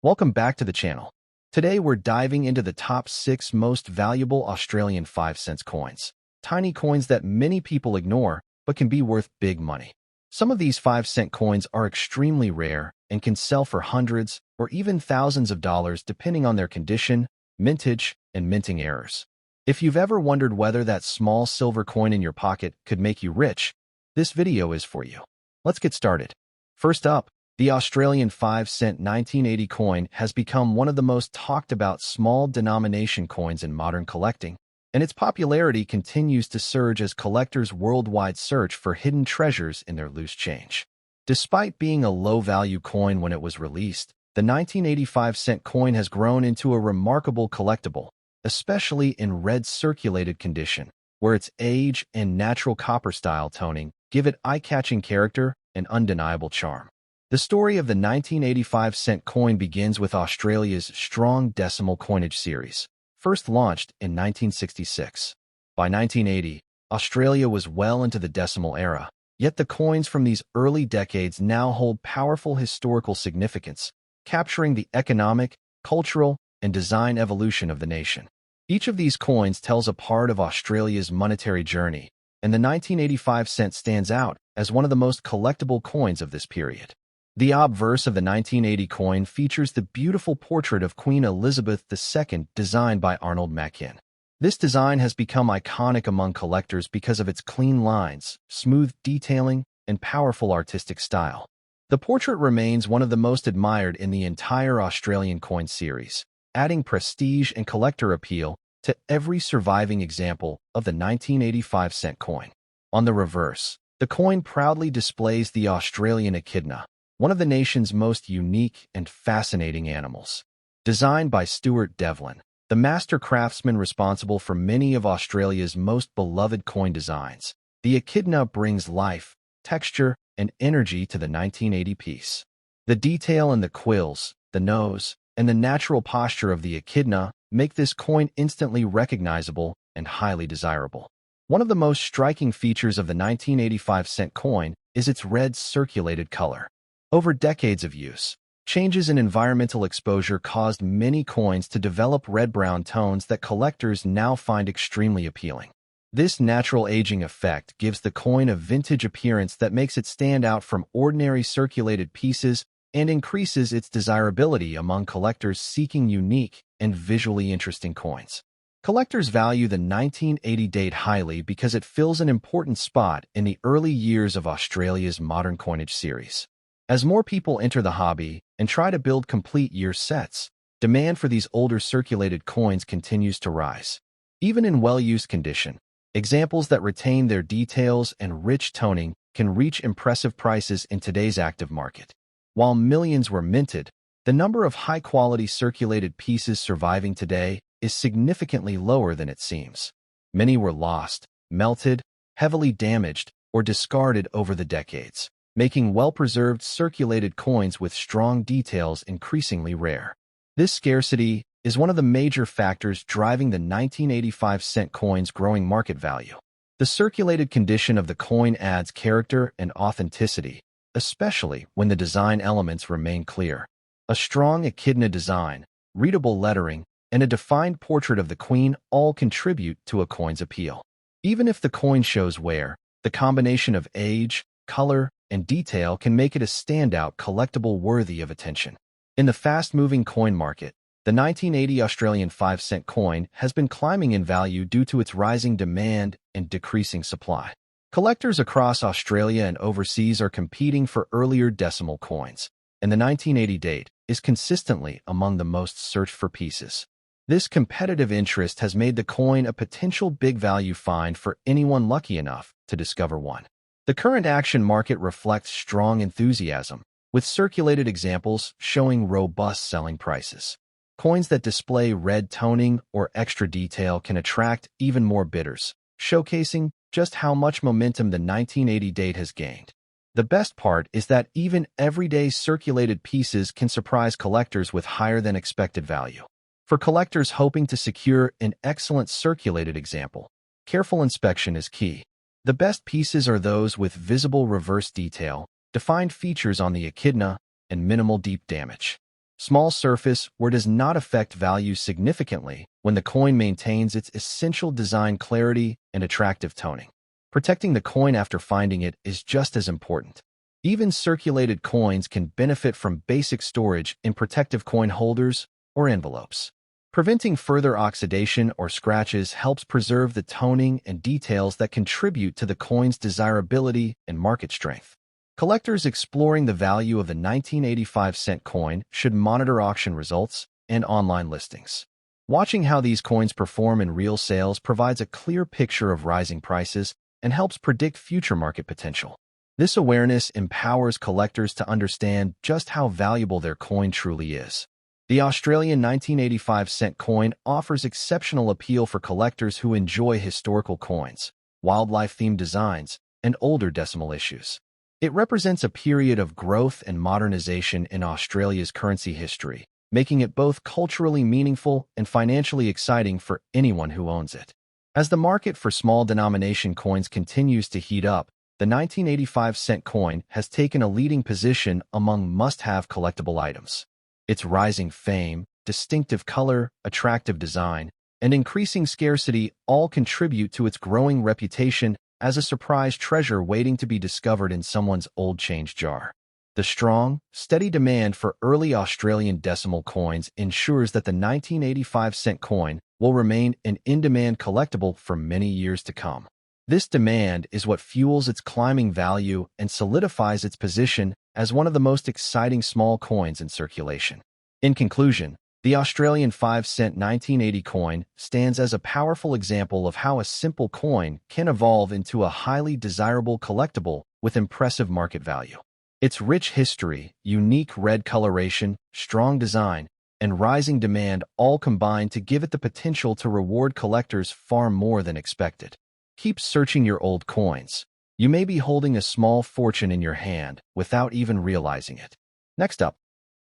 Welcome back to the channel. Today we're diving into the top 6 most valuable Australian 5-cent coins. Tiny coins that many people ignore, but can be worth big money. Some of these 5-cent coins are extremely rare and can sell for hundreds or even thousands of dollars depending on their condition, mintage, and minting errors. If you've ever wondered whether that small silver coin in your pocket could make you rich, this video is for you. Let's get started. First up, the Australian 5-cent 1980 coin has become one of the most talked about small denomination coins in modern collecting, and its popularity continues to surge as collectors worldwide search for hidden treasures in their loose change. Despite being a low-value coin when it was released, the 1985-cent coin has grown into a remarkable collectible, especially in red circulated condition, where its age and natural copper-style toning give it eye-catching character and undeniable charm. The story of the 1985-cent coin begins with Australia's strong decimal coinage series, first launched in 1966. By 1980, Australia was well into the decimal era, yet the coins from these early decades now hold powerful historical significance, capturing the economic, cultural, and design evolution of the nation. Each of these coins tells a part of Australia's monetary journey, and the 1985 cent stands out as one of the most collectible coins of this period. The obverse of the 1980 coin features the beautiful portrait of Queen Elizabeth II designed by Arnold Machin. This design has become iconic among collectors because of its clean lines, smooth detailing, and powerful artistic style. The portrait remains one of the most admired in the entire Australian coin series, adding prestige and collector appeal to every surviving example of the 1985 cent coin. On the reverse, the coin proudly displays the Australian echidna, one of the nation's most unique and fascinating animals. Designed by Stuart Devlin, the master craftsman responsible for many of Australia's most beloved coin designs, the echidna brings life, texture, and energy to the 1980 piece. The detail in the quills, the nose, and the natural posture of the echidna make this coin instantly recognizable and highly desirable. One of the most striking features of the 1985 cent coin is its red circulated color. Over decades of use, changes in environmental exposure caused many coins to develop red-brown tones that collectors now find extremely appealing. This natural aging effect gives the coin a vintage appearance that makes it stand out from ordinary circulated pieces and increases its desirability among collectors seeking unique and visually interesting coins. Collectors value the 1980 date highly because it fills an important spot in the early years of Australia's modern coinage series. As more people enter the hobby and try to build complete year sets, demand for these older circulated coins continues to rise. Even in well-used condition, examples that retain their details and rich toning can reach impressive prices in today's active market. While millions were minted, the number of high-quality circulated pieces surviving today is significantly lower than it seems. Many were lost, melted, heavily damaged, or discarded over the decades, making well-preserved circulated coins with strong details increasingly rare. This scarcity is one of the major factors driving the 1985 cent coin's growing market value. The circulated condition of the coin adds character and authenticity, especially when the design elements remain clear. A strong echidna design, readable lettering, and a defined portrait of the queen all contribute to a coin's appeal. Even if the coin shows wear, the combination of age, color, and detail can make it a standout collectible worthy of attention. In the fast-moving coin market, the 1980 Australian 5-cent coin has been climbing in value due to its rising demand and decreasing supply. Collectors across Australia and overseas are competing for earlier decimal coins, and the 1980 date is consistently among the most searched for pieces. This competitive interest has made the coin a potential big value find for anyone lucky enough to discover one. The current action market reflects strong enthusiasm, with circulated examples showing robust selling prices. Coins that display red toning or extra detail can attract even more bidders, showcasing just how much momentum the 1980 date has gained. The best part is that even everyday circulated pieces can surprise collectors with higher-than-expected value. For collectors hoping to secure an excellent circulated example, careful inspection is key. The best pieces are those with visible reverse detail, defined features on the echidna, and minimal deep damage. Small surface where does not affect value significantly when the coin maintains its essential design clarity and attractive toning. Protecting the coin after finding it is just as important. Even circulated coins can benefit from basic storage in protective coin holders or envelopes. Preventing further oxidation or scratches helps preserve the toning and details that contribute to the coin's desirability and market strength. Collectors exploring the value of the 1985-cent coin should monitor auction results and online listings. Watching how these coins perform in real sales provides a clear picture of rising prices and helps predict future market potential. This awareness empowers collectors to understand just how valuable their coin truly is. The Australian 1985-cent coin offers exceptional appeal for collectors who enjoy historical coins, wildlife-themed designs, and older decimal issues. It represents a period of growth and modernization in Australia's currency history, making it both culturally meaningful and financially exciting for anyone who owns it. As the market for small denomination coins continues to heat up, the 1985-cent coin has taken a leading position among must-have collectible items. Its rising fame, distinctive color, attractive design, and increasing scarcity all contribute to its growing reputation as a surprise treasure waiting to be discovered in someone's old change jar. The strong, steady demand for early Australian decimal coins ensures that the 1985-cent coin will remain an in-demand collectible for many years to come. This demand is what fuels its climbing value and solidifies its position as one of the most exciting small coins in circulation. In conclusion, the Australian 5-cent 1980 coin stands as a powerful example of how a simple coin can evolve into a highly desirable collectible with impressive market value. Its rich history, unique red coloration, strong design, and rising demand all combine to give it the potential to reward collectors far more than expected. Keep searching your old coins. You may be holding a small fortune in your hand without even realizing it. Next up,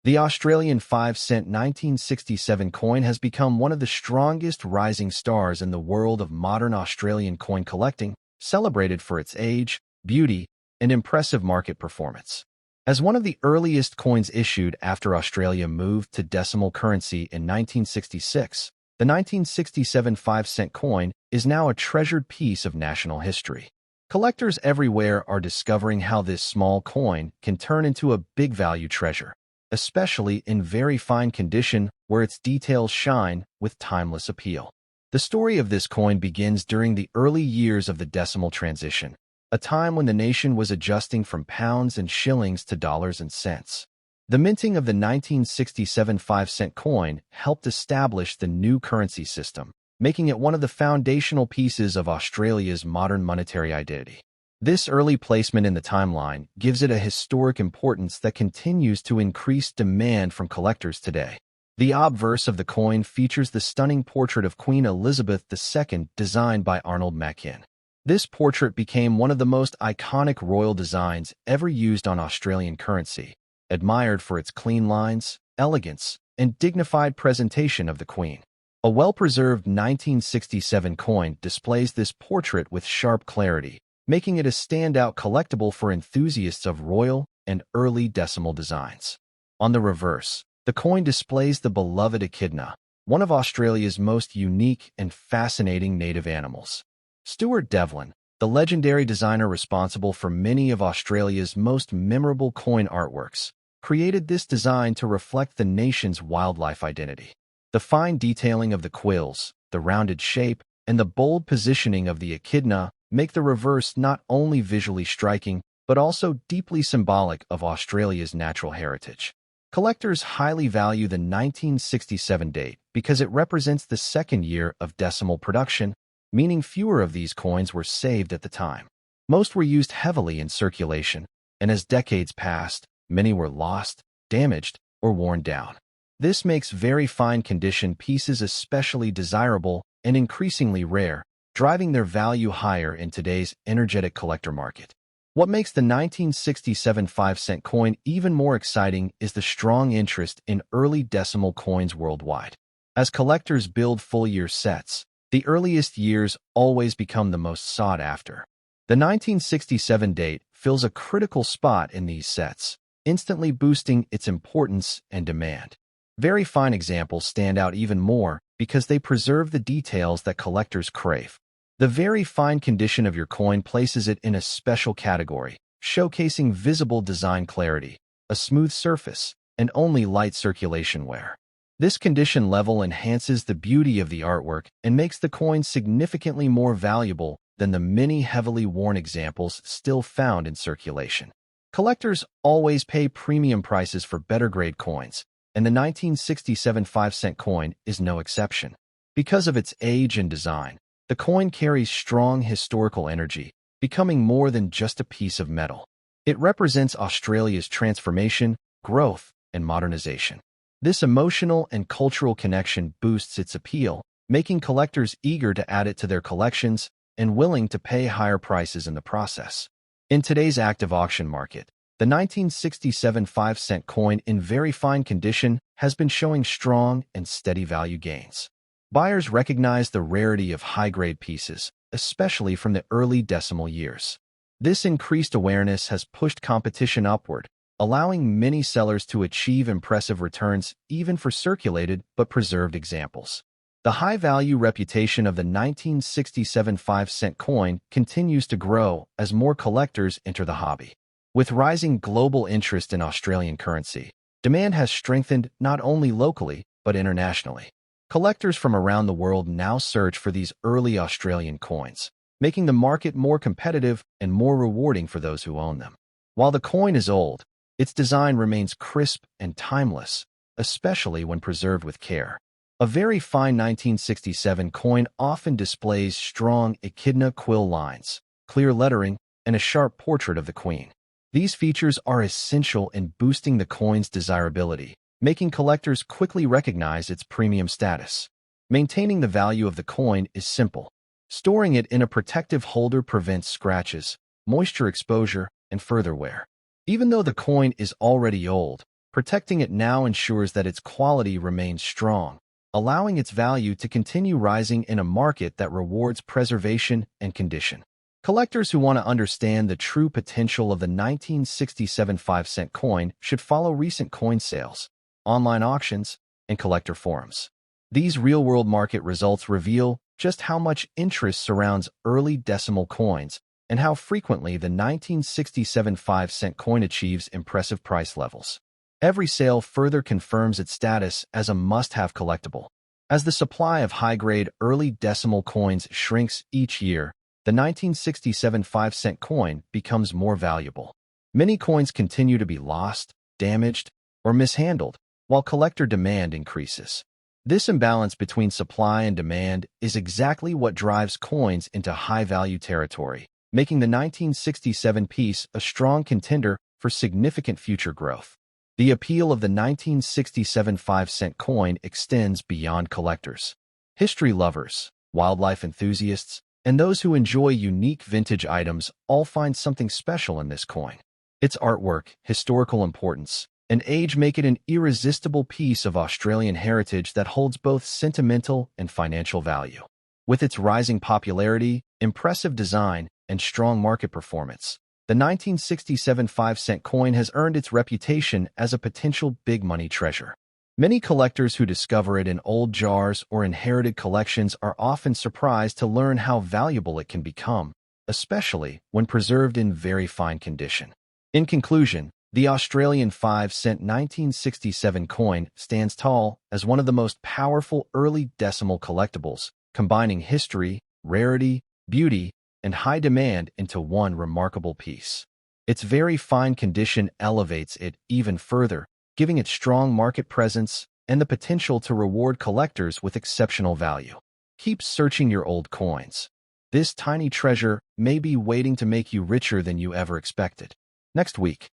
the Australian 5-cent 1967 coin has become one of the strongest rising stars in the world of modern Australian coin collecting, celebrated for its age, beauty, and impressive market performance. As one of the earliest coins issued after Australia moved to decimal currency in 1966, the 1967 5-cent coin is now a treasured piece of national history. Collectors everywhere are discovering how this small coin can turn into a big value treasure, especially in very fine condition where its details shine with timeless appeal. The story of this coin begins during the early years of the decimal transition, a time when the nation was adjusting from pounds and shillings to dollars and cents. The minting of the 1967 5-cent coin helped establish the new currency system, making it one of the foundational pieces of Australia's modern monetary identity. This early placement in the timeline gives it a historic importance that continues to increase demand from collectors today. The obverse of the coin features the stunning portrait of Queen Elizabeth II designed by Arnold Machin. This portrait became one of the most iconic royal designs ever used on Australian currency, admired for its clean lines, elegance, and dignified presentation of the Queen. A well-preserved 1967 coin displays this portrait with sharp clarity, making it a standout collectible for enthusiasts of royal and early decimal designs. On the reverse, the coin displays the beloved echidna, one of Australia's most unique and fascinating native animals. Stuart Devlin, the legendary designer responsible for many of Australia's most memorable coin artworks, created this design to reflect the nation's wildlife identity. The fine detailing of the quills, the rounded shape, and the bold positioning of the echidna make the reverse not only visually striking, but also deeply symbolic of Australia's natural heritage. Collectors highly value the 1967 date because it represents the second year of decimal production, meaning fewer of these coins were saved at the time. Most were used heavily in circulation, and as decades passed, many were lost, damaged, or worn down. This makes very fine condition pieces especially desirable and increasingly rare, driving their value higher in today's energetic collector market. What makes the 1967 5-cent coin even more exciting is the strong interest in early decimal coins worldwide. As collectors build full-year sets, the earliest years always become the most sought after. The 1967 date fills a critical spot in these sets, instantly boosting its importance and demand. Very fine examples stand out even more because they preserve the details that collectors crave. The very fine condition of your coin places it in a special category, showcasing visible design clarity, a smooth surface, and only light circulation wear. This condition level enhances the beauty of the artwork and makes the coin significantly more valuable than the many heavily worn examples still found in circulation. Collectors always pay premium prices for better-grade coins, and the 1967 5-cent coin is no exception. Because of its age and design, the coin carries strong historical energy, becoming more than just a piece of metal. It represents Australia's transformation, growth, and modernization. This emotional and cultural connection boosts its appeal, making collectors eager to add it to their collections and willing to pay higher prices in the process. In today's active auction market, the 1967 5-cent coin in very fine condition has been showing strong and steady value gains. Buyers recognize the rarity of high-grade pieces, especially from the early decimal years. This increased awareness has pushed competition upward, allowing many sellers to achieve impressive returns even for circulated but preserved examples. The high-value reputation of the 1967 5-cent coin continues to grow as more collectors enter the hobby. With rising global interest in Australian currency, demand has strengthened not only locally but internationally. Collectors from around the world now search for these early Australian coins, making the market more competitive and more rewarding for those who own them. While the coin is old, its design remains crisp and timeless, especially when preserved with care. A very fine 1967 coin often displays strong echidna quill lines, clear lettering, and a sharp portrait of the queen. These features are essential in boosting the coin's desirability, making collectors quickly recognize its premium status. Maintaining the value of the coin is simple. Storing it in a protective holder prevents scratches, moisture exposure, and further wear. Even though the coin is already old, protecting it now ensures that its quality remains strong, allowing its value to continue rising in a market that rewards preservation and condition. Collectors who want to understand the true potential of the 1967 5-cent coin should follow recent coin sales, online auctions, and collector forums. These real-world market results reveal just how much interest surrounds early decimal coins and how frequently the 1967 5-cent coin achieves impressive price levels. Every sale further confirms its status as a must-have collectible. As the supply of high-grade early decimal coins shrinks each year, the 1967 5-cent coin becomes more valuable. Many coins continue to be lost, damaged, or mishandled, while collector demand increases. This imbalance between supply and demand is exactly what drives coins into high-value territory, making the 1967 piece a strong contender for significant future growth. The appeal of the 1967 5-cent coin extends beyond collectors. History lovers, wildlife enthusiasts, and those who enjoy unique vintage items all find something special in this coin. Its artwork, historical importance, and age make it an irresistible piece of Australian heritage that holds both sentimental and financial value. With its rising popularity, impressive design, and strong market performance, the 1967 5-cent coin has earned its reputation as a potential big-money treasure. Many collectors who discover it in old jars or inherited collections are often surprised to learn how valuable it can become, especially when preserved in very fine condition. In conclusion, the Australian 5-cent 1967 coin stands tall as one of the most powerful early decimal collectibles, combining history, rarity, beauty, and high demand into one remarkable piece. Its very fine condition elevates it even further, giving it strong market presence and the potential to reward collectors with exceptional value. Keep searching your old coins. This tiny treasure may be waiting to make you richer than you ever expected. Next week,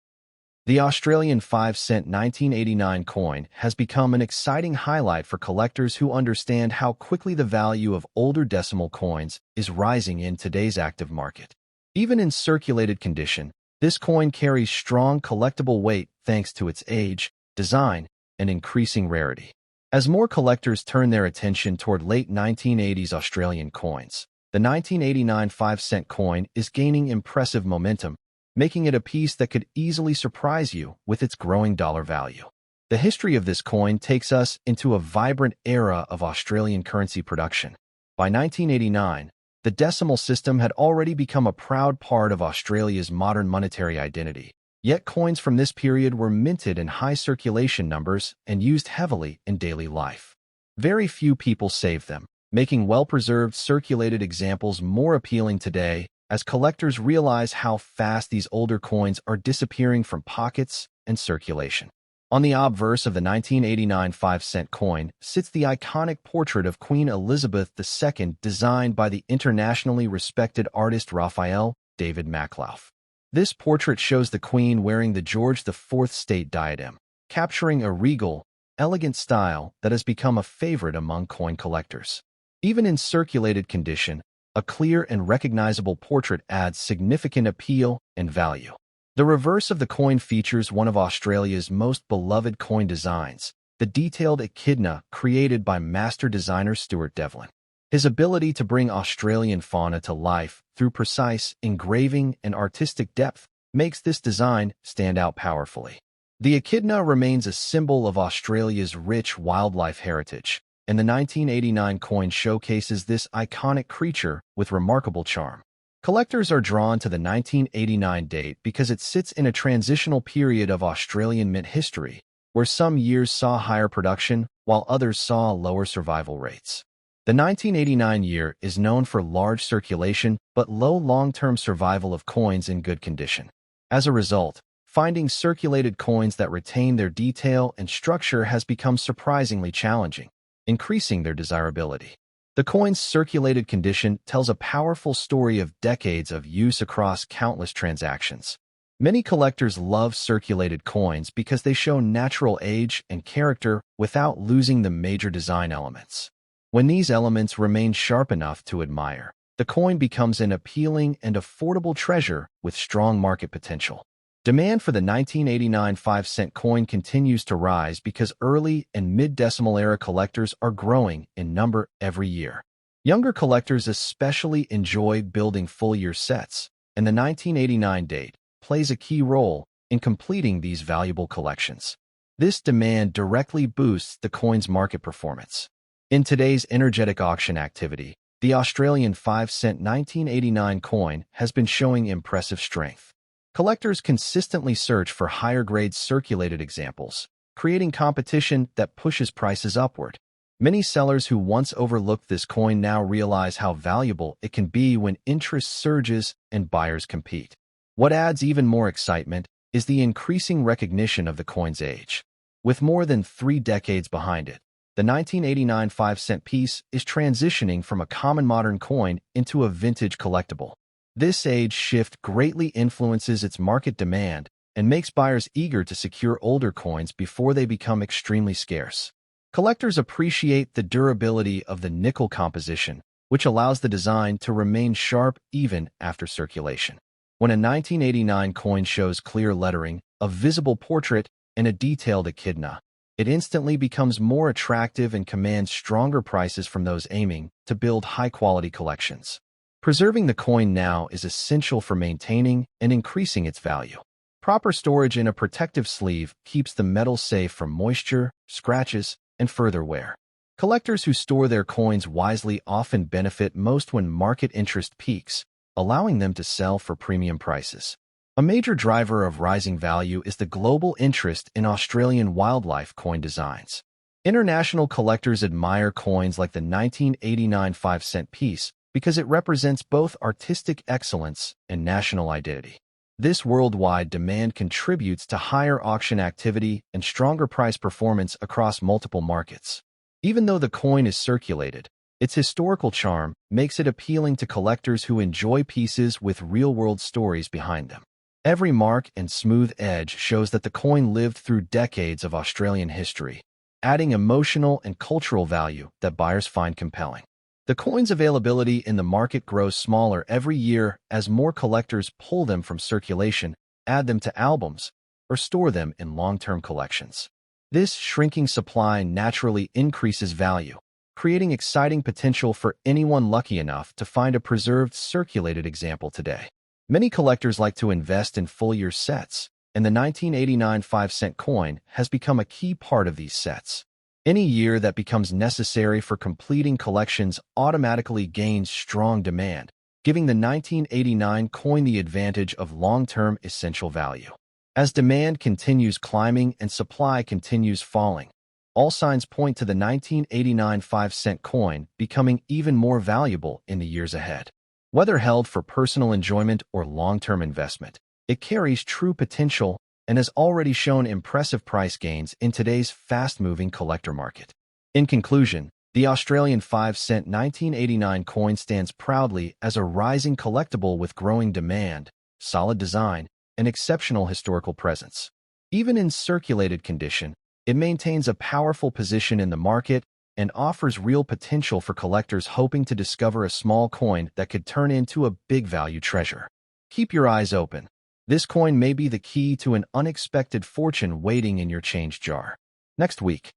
the Australian 5-cent 1989 coin has become an exciting highlight for collectors who understand how quickly the value of older decimal coins is rising in today's active market. Even in circulated condition, this coin carries strong collectible weight thanks to its age, design, and increasing rarity. As more collectors turn their attention toward late 1980s Australian coins, the 1989 5-cent coin is gaining impressive momentum, making it a piece that could easily surprise you with its growing dollar value. The history of this coin takes us into a vibrant era of Australian currency production. By 1989, the decimal system had already become a proud part of Australia's modern monetary identity. Yet coins from this period were minted in high circulation numbers and used heavily in daily life. Very few people saved them, making well-preserved circulated examples more appealing today as collectors realize how fast these older coins are disappearing from pockets and circulation. On the obverse of the 1989 5-cent coin sits the iconic portrait of Queen Elizabeth II designed by the internationally respected artist Raphael David Makhlouf. This portrait shows the Queen wearing the George IV state diadem, capturing a regal, elegant style that has become a favorite among coin collectors. Even in circulated condition, a clear and recognizable portrait adds significant appeal and value. The reverse of the coin features one of Australia's most beloved coin designs, the detailed echidna created by master designer Stuart Devlin. His ability to bring Australian fauna to life through precise engraving and artistic depth makes this design stand out powerfully. The echidna remains a symbol of Australia's rich wildlife heritage, and the 1989 coin showcases this iconic creature with remarkable charm. Collectors are drawn to the 1989 date because it sits in a transitional period of Australian mint history, where some years saw higher production while others saw lower survival rates. The 1989 year is known for large circulation but low long-term survival of coins in good condition. As a result, finding circulated coins that retain their detail and structure has become surprisingly challenging, increasing their desirability. The coin's circulated condition tells a powerful story of decades of use across countless transactions. Many collectors love circulated coins because they show natural age and character without losing the major design elements. When these elements remain sharp enough to admire, the coin becomes an appealing and affordable treasure with strong market potential. Demand for the 1989 5-cent coin continues to rise because early and mid-decimal era collectors are growing in number every year. Younger collectors especially enjoy building full-year sets, and the 1989 date plays a key role in completing these valuable collections. This demand directly boosts the coin's market performance. In today's energetic auction activity, the Australian 5-cent 1989 coin has been showing impressive strength. Collectors consistently search for higher-grade circulated examples, creating competition that pushes prices upward. Many sellers who once overlooked this coin now realize how valuable it can be when interest surges and buyers compete. What adds even more excitement is the increasing recognition of the coin's age. With more than 3 decades behind it, the 1989 5-cent piece is transitioning from a common modern coin into a vintage collectible. This age shift greatly influences its market demand and makes buyers eager to secure older coins before they become extremely scarce. Collectors appreciate the durability of the nickel composition, which allows the design to remain sharp even after circulation. When a 1989 coin shows clear lettering, a visible portrait, and a detailed echidna, it instantly becomes more attractive and commands stronger prices from those aiming to build high-quality collections. Preserving the coin now is essential for maintaining and increasing its value. Proper storage in a protective sleeve keeps the metal safe from moisture, scratches, and further wear. Collectors who store their coins wisely often benefit most when market interest peaks, allowing them to sell for premium prices. A major driver of rising value is the global interest in Australian wildlife coin designs. International collectors admire coins like the 1989 5-cent piece because it represents both artistic excellence and national identity. This worldwide demand contributes to higher auction activity and stronger price performance across multiple markets. Even though the coin is circulated, its historical charm makes it appealing to collectors who enjoy pieces with real-world stories behind them. Every mark and smooth edge shows that the coin lived through decades of Australian history, adding emotional and cultural value that buyers find compelling. The coin's availability in the market grows smaller every year as more collectors pull them from circulation, add them to albums, or store them in long-term collections. This shrinking supply naturally increases value, creating exciting potential for anyone lucky enough to find a preserved circulated example today. Many collectors like to invest in full-year sets, and the 1989 5-cent coin has become a key part of these sets. Any year that becomes necessary for completing collections automatically gains strong demand, giving the 1989 coin the advantage of long-term essential value. As demand continues climbing and supply continues falling, all signs point to the 1989 5-cent coin becoming even more valuable in the years ahead. Whether held for personal enjoyment or long-term investment, it carries true potential and has already shown impressive price gains in today's fast-moving collector market. In conclusion, the Australian 5-cent 1989 coin stands proudly as a rising collectible with growing demand, solid design, and exceptional historical presence. Even in circulated condition, it maintains a powerful position in the market and offers real potential for collectors hoping to discover a small coin that could turn into a big value treasure. Keep your eyes open. This coin may be the key to an unexpected fortune waiting in your change jar. Next week,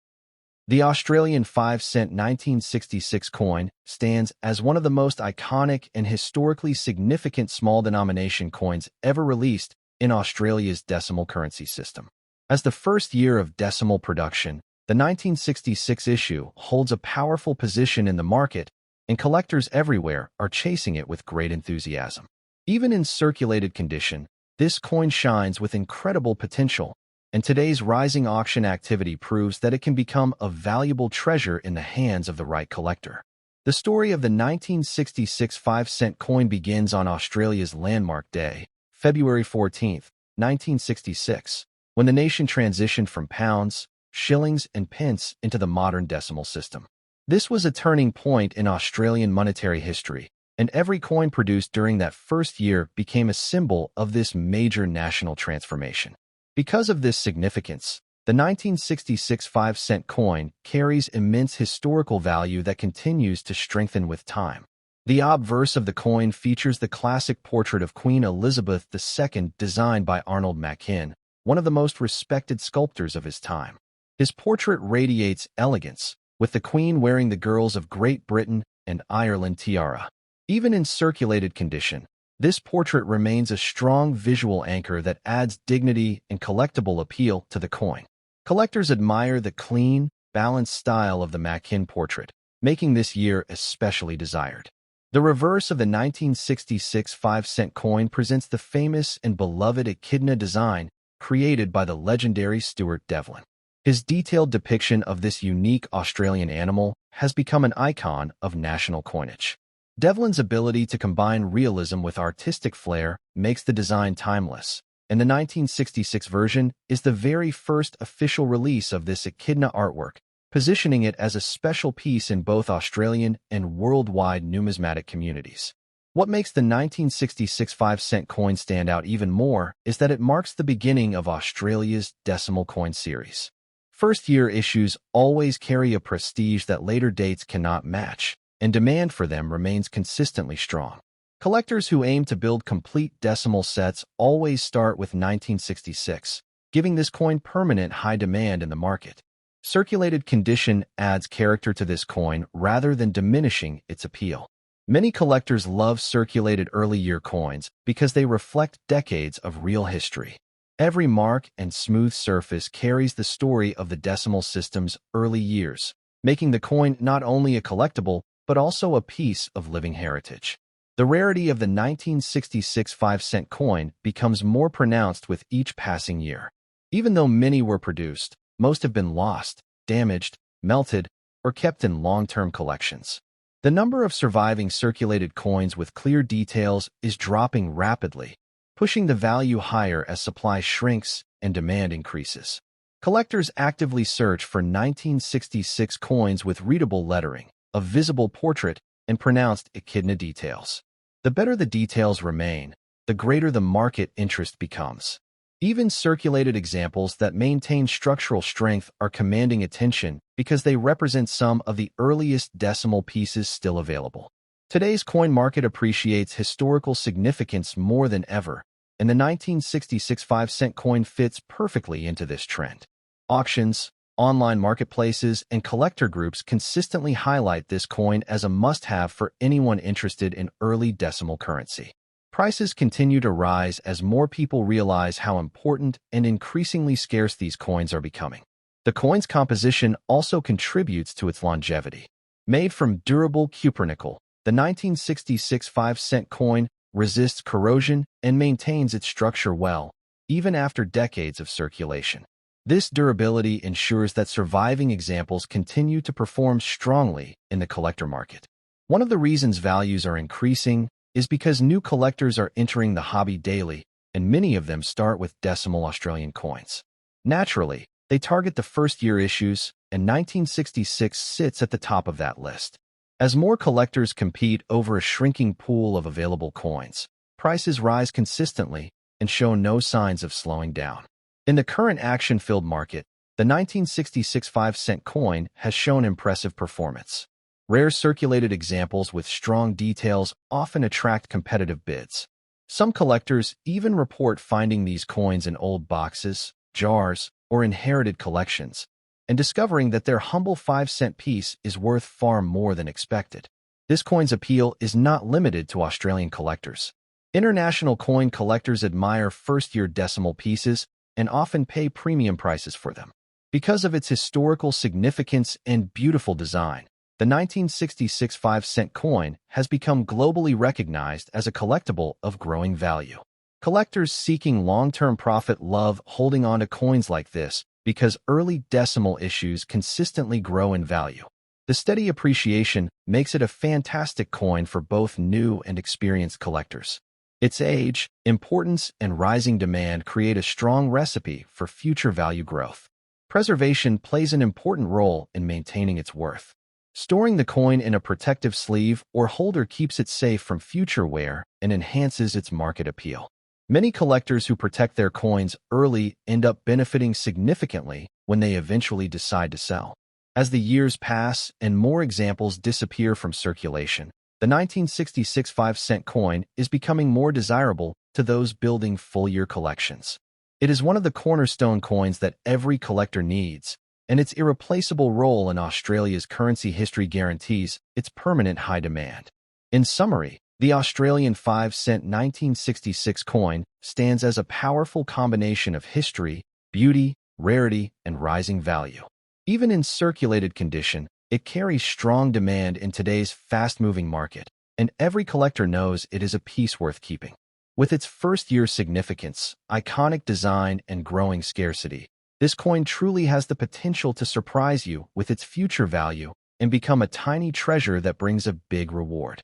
the Australian 5-cent 1966 coin stands as one of the most iconic and historically significant small-denomination coins ever released in Australia's decimal currency system. As the first year of decimal production, the 1966 issue holds a powerful position in the market, and collectors everywhere are chasing it with great enthusiasm. Even in circulated condition, this coin shines with incredible potential, and today's rising auction activity proves that it can become a valuable treasure in the hands of the right collector. The story of the 1966 5-cent coin begins on Australia's landmark day, February 14, 1966, when the nation transitioned from pounds, shillings, and pence into the modern decimal system. This was a turning point in Australian monetary history, and every coin produced during that first year became a symbol of this major national transformation. Because of this significance, the 1966 5-cent coin carries immense historical value that continues to strengthen with time. The obverse of the coin features the classic portrait of Queen Elizabeth II designed by Arnold Machin, one of the most respected sculptors of his time. His portrait radiates elegance, with the Queen wearing the Girls of Great Britain and Ireland tiara. Even in circulated condition, this portrait remains a strong visual anchor that adds dignity and collectible appeal to the coin. Collectors admire the clean, balanced style of the Machin portrait, making this year especially desired. The reverse of the 1966 5-cent coin presents the famous and beloved echidna design created by the legendary Stuart Devlin. His detailed depiction of this unique Australian animal has become an icon of national coinage. Devlin's ability to combine realism with artistic flair makes the design timeless, and the 1966 version is the very first official release of this echidna artwork, positioning it as a special piece in both Australian and worldwide numismatic communities. What makes the 1966 5-cent coin stand out even more is that it marks the beginning of Australia's decimal coin series. First-year issues always carry a prestige that later dates cannot match, and demand for them remains consistently strong. Collectors who aim to build complete decimal sets always start with 1966, giving this coin permanent high demand in the market. Circulated condition adds character to this coin rather than diminishing its appeal. Many collectors love circulated early-year coins because they reflect decades of real history. Every mark and smooth surface carries the story of the decimal system's early years, making the coin not only a collectible but also a piece of living heritage. The rarity of the 1966 5-cent coin becomes more pronounced with each passing year. Even though many were produced, most have been lost, damaged, melted, or kept in long-term collections. The number of surviving circulated coins with clear details is dropping rapidly, pushing the value higher as supply shrinks and demand increases. Collectors actively search for 1966 coins with readable lettering, a visible portrait, and pronounced echidna details. The better the details remain, the greater the market interest becomes. Even circulated examples that maintain structural strength are commanding attention because they represent some of the earliest decimal pieces still available. Today's coin market appreciates historical significance more than ever, and the 1966 5-cent coin fits perfectly into this trend. Auctions, online marketplaces, and collector groups consistently highlight this coin as a must-have for anyone interested in early decimal currency. Prices continue to rise as more people realize how important and increasingly scarce these coins are becoming. The coin's composition also contributes to its longevity. Made from durable cupronickel, the 1966 5-cent coin resists corrosion and maintains its structure well, even after decades of circulation. This durability ensures that surviving examples continue to perform strongly in the collector market. One of the reasons values are increasing is because new collectors are entering the hobby daily, and many of them start with decimal Australian coins. Naturally, they target the first-year issues, and 1966 sits at the top of that list. As more collectors compete over a shrinking pool of available coins, prices rise consistently and show no signs of slowing down. In the current action-filled market, the 1966 5-cent coin has shown impressive performance. Rare circulated examples with strong details often attract competitive bids. Some collectors even report finding these coins in old boxes, jars, or inherited collections, and discovering that their humble 5-cent piece is worth far more than expected. This coin's appeal is not limited to Australian collectors. International coin collectors admire first-year decimal pieces and often pay premium prices for them. Because of its historical significance and beautiful design, the 1966 5-cent coin has become globally recognized as a collectible of growing value. Collectors seeking long-term profit love holding on to coins like this because early decimal issues consistently grow in value. The steady appreciation makes it a fantastic coin for both new and experienced collectors. Its age, importance, and rising demand create a strong recipe for future value growth. Preservation plays an important role in maintaining its worth. Storing the coin in a protective sleeve or holder keeps it safe from future wear and enhances its market appeal. Many collectors who protect their coins early end up benefiting significantly when they eventually decide to sell. As the years pass and more examples disappear from circulation, the 1966 5-cent coin is becoming more desirable to those building full-year collections. It is one of the cornerstone coins that every collector needs, and its irreplaceable role in Australia's currency history guarantees its permanent high demand. In summary, the Australian 5-cent 1966 coin stands as a powerful combination of history, beauty, rarity, and rising value. Even in circulated condition, it carries strong demand in today's fast-moving market, and every collector knows it is a piece worth keeping. With its first-year significance, iconic design, and growing scarcity, this coin truly has the potential to surprise you with its future value and become a tiny treasure that brings a big reward.